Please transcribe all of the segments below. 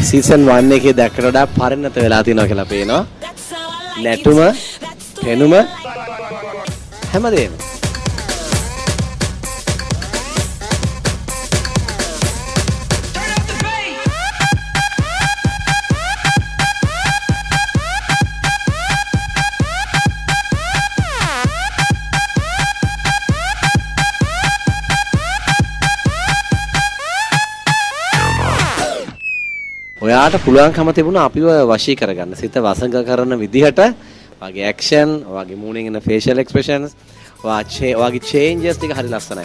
Season 1 එකේ දැක්කට වඩා පරිණත වෙලා තියෙනවා කියලා පේනවා. නැටුම, පෙනුම හැමදේම. ඔයාට පුළුවන්කම තිබුණා අපිව වශී කරගන්න. සිත වසඟ කරන විදිහට වගේ ඇක්ෂන්, වගේ මූණෙන් එන ෆේෂියල් එක්ස්ප්‍රෙෂන්ස්, වගේ චේන්ජස් ටික හරි ලස්සනයි.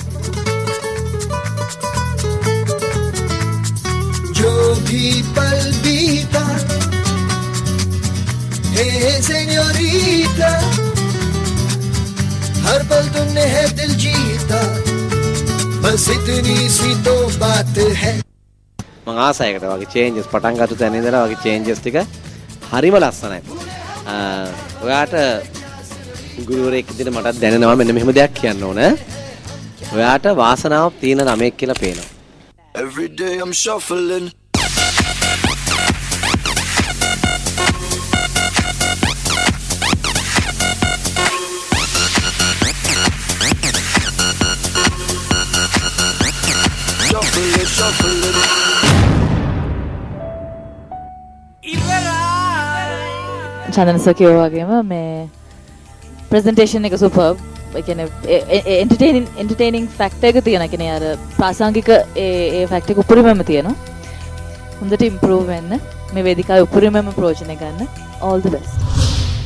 जो भी पल बीता हे सेñorita हर पल तुमने है दिल जीता बस इतनी सी तो बात है. මම ආසයකට වගේ චේන්ජස් පටන් ගත්ත තැන ඉඳලා වගේ චේන්ජස් ටික හරිම ලස්සනයි. ඔයාට ගුරුවරයෙක් විදිහට මටත් දැනෙනවා මෙන්න මෙහෙම දෙයක් කියන්න ඕන. ඔයාට වාසනාවක් තියෙන ළමයෙක් කියලා පේනවා. Every day I'm shuffling shuffling Chandana sir කිව්වා වගේම මේ ප්‍රසන්ටේෂන් එක සුපර්බ්. ඒ කියන්නේ එන්ටර්ටේනින් ෆැක්ටර් එක තියෙනවා. කියන්නේ අර ප්‍රාසංගික ඒ ෆැක්ටර් එක උපරිමම තියෙනවා. හොඳට ඉම්ප්‍රූව් වෙන්න මේ වේදිකාවේ උපරිමම ප්‍රයෝජන ගන්න. all the best.